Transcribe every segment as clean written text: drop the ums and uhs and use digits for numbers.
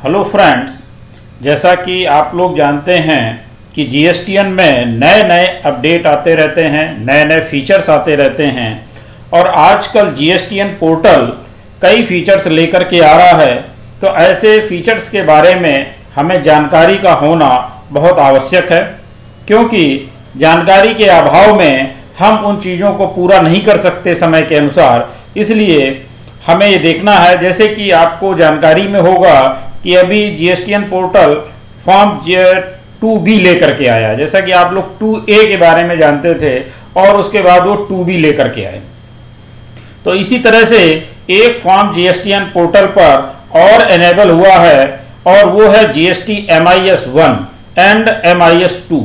Hello friends, जैसा कि आप लोग जानते हैं कि जीएसटीएन में नए नए अपडेट आते रहते हैं, नए नए फीचर्स आते रहते हैं और आजकल जीएसटीएन पोर्टल कई फीचर्स लेकर के आ रहा है। तो ऐसे फीचर्स के बारे में हमें जानकारी का होना बहुत आवश्यक है, क्योंकि जानकारी के अभाव में हम उन चीज़ों को पूरा नहीं कर सकते समय के अनुसार। इसलिए हमें ये देखना है, जैसे कि आपको जानकारी में होगा कि अभी जीएसटीएन पोर्टल फॉर्म 2B लेकर के आया, जैसा कि आप लोग 2A के बारे में जानते थे और उसके बाद वो 2B लेकर के आए। तो इसी तरह से एक फॉर्म जीएसटीएन पोर्टल पर और एनेबल हुआ है और वो है जीएसटी MIS 1 एंड MIS 2।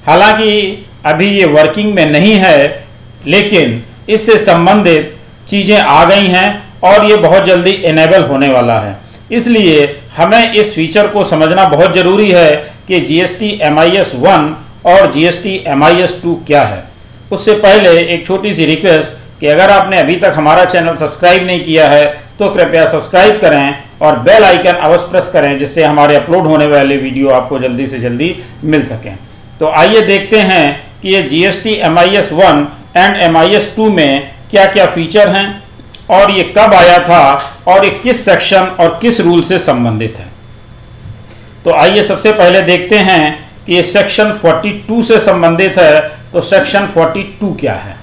हालांकि अभी ये वर्किंग में नहीं है, लेकिन इससे संबंधित चीज़ें आ गई हैं और ये बहुत जल्दी इनेबल होने वाला है। इसलिए हमें इस फीचर को समझना बहुत ज़रूरी है कि जीएसटी MIS 1 और जीएसटी MIS 2 क्या है। उससे पहले एक छोटी सी रिक्वेस्ट कि अगर आपने अभी तक हमारा चैनल सब्सक्राइब नहीं किया है तो कृपया सब्सक्राइब करें और बेल आइकन अवश्य प्रेस करें, जिससे हमारे अपलोड होने वाले वीडियो आपको जल्दी से जल्दी मिल सकें। तो आइए देखते हैं कि ये जीएसटी MIS 1 एंड MIS 2 में क्या क्या फीचर हैं और ये कब आया था और ये किस सेक्शन और किस रूल से संबंधित है। तो आइए सबसे पहले देखते हैं कि ये सेक्शन 42 से संबंधित है। तो सेक्शन 42 क्या है?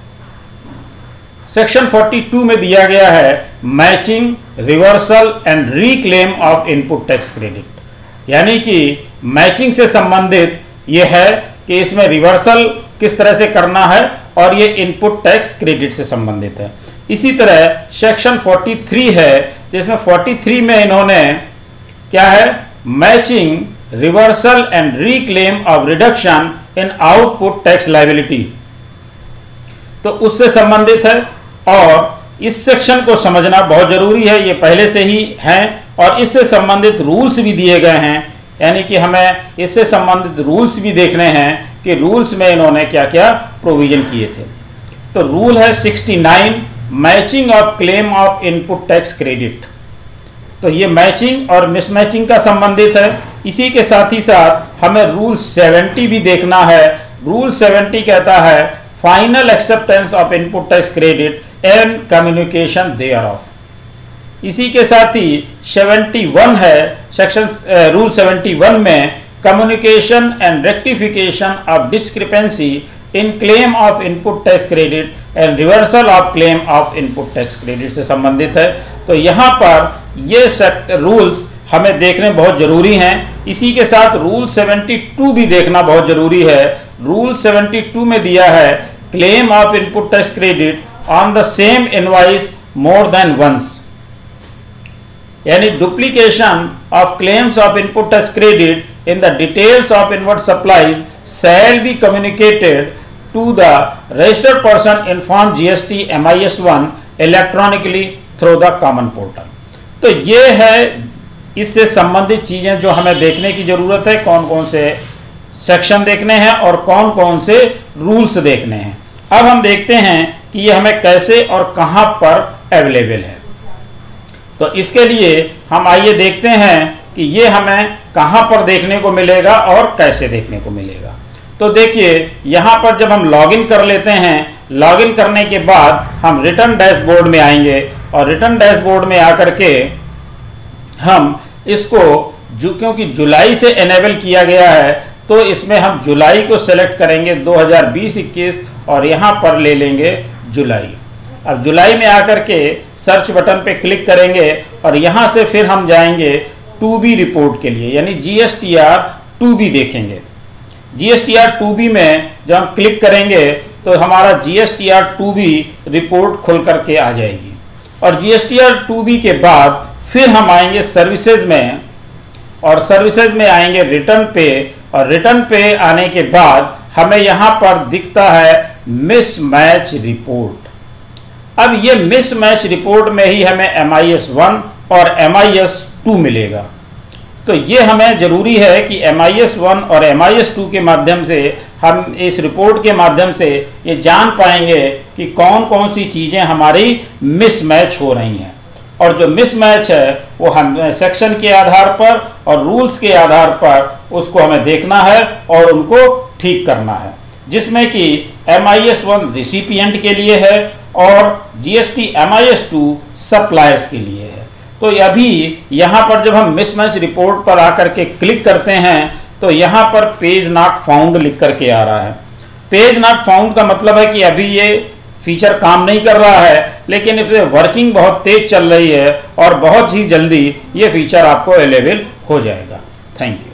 सेक्शन 42 में दिया गया है matching, reversal and reclaim of input tax credit. यानी कि मैचिंग से संबंधित ये है कि इसमें रिवर्सल किस तरह से करना है और ये इनपुट टैक्स क्रेडिट से संबंधित है। इसी तरह सेक्शन 43 है, जिसमें 43 में इन्होंने क्या है, matching, reversal and reclaim of reduction in output tax liability, तो उससे संबंधित है। और इस सेक्शन को समझना बहुत जरूरी है, ये पहले से ही हैं और इससे संबंधित रूल्स भी दिए गए हैं। यानी कि हमें इससे संबंधित रूल्स भी देखने हैं कि रूल्स में इन्होंने क्या क्या प्रोविजन किए थे। तो रूल है 69, matching of claim of input tax credit. तो ये मैचिंग और मिसमैचिंग का संबंधित है। इसी के साथ ही साथ हमें रूल 70 भी देखना है। रूल 70 कहता है final acceptance of input tax credit and communication thereof. इसी के साथ ही 71 है सेक्शन रूल 71 में communication and rectification of discrepancy in claim of input tax credit and reversal of claim of input tax credit से संबंधित है। तो यहाँ पर ये रूल्स हमें देखने बहुत जरूरी हैं। इसी के साथ रूल 72 भी देखना बहुत जरूरी है। रूल 72 में दिया है claim of input tax credit on the same invoice more than once. यानी duplication of claims of input tax credit in the details of inward supplies shall be communicated to the registered person in form GST MIS 1 electronically through the common portal। तो ये है इससे संबंधित चीज़ें जो हमें देखने की ज़रूरत है, कौन कौन से सेक्शन देखने हैं और कौन कौन से रूल्स देखने हैं। अब हम देखते हैं कि ये हमें कैसे और कहाँ पर अवेलेबल है। तो इसके लिए हम आइए देखते हैं कि ये हमें कहाँ पर देखने को मिलेगा और कैसे देखने को मिलेगा। तो देखिए, यहाँ पर जब हम लॉगिन कर लेते हैं, लॉगिन करने के बाद हम रिटर्न डैशबोर्ड में आएंगे और रिटर्न डैशबोर्ड में आकर के हम इसको क्योंकि जुलाई से इनेबल किया गया है, तो इसमें हम जुलाई को सेलेक्ट करेंगे 2020-21 और यहाँ पर ले लेंगे जुलाई। अब जुलाई में आकर के सर्च बटन पे क्लिक करेंगे और यहाँ से फिर हम जाएंगे 2B रिपोर्ट के लिए, यानी GSTR 2B देखेंगे। GSTR 2B में जब हम क्लिक करेंगे तो हमारा GSTR 2B रिपोर्ट खुल करके आ जाएगी। और GSTR 2B के बाद फिर हम आएंगे सर्विसेज में और सर्विसेज में आएंगे रिटर्न पे, और रिटर्न पे आने के बाद हमें यहाँ पर दिखता है मिसमैच रिपोर्ट। अब ये मिसमैच रिपोर्ट में ही हमें MIS 1 और MIS 2 मिलेगा। तो ये हमें ज़रूरी है कि MIS 1 और MIS 2 के माध्यम से हम इस रिपोर्ट के माध्यम से ये जान पाएंगे कि कौन कौन सी चीज़ें हमारी मिसमैच हो रही हैं। और जो मिसमैच है वो हम सेक्शन के आधार पर और रूल्स के आधार पर उसको हमें देखना है और उनको ठीक करना है, जिसमें कि MIS-1 रिसिपिएंट के लिए है और GST MIS-2 सप्लायर्स के लिए है। तो अभी यहाँ पर जब हम मिसमैच रिपोर्ट पर आकर के क्लिक करते हैं तो यहाँ पर पेज नॉट फाउंड लिख करके आ रहा है। पेज नॉट फाउंड का मतलब है कि अभी ये फीचर काम नहीं कर रहा है, लेकिन इसमें वर्किंग बहुत तेज चल रही है और बहुत ही जल्दी ये फीचर आपको अवेलेबल हो जाएगा। Thank you.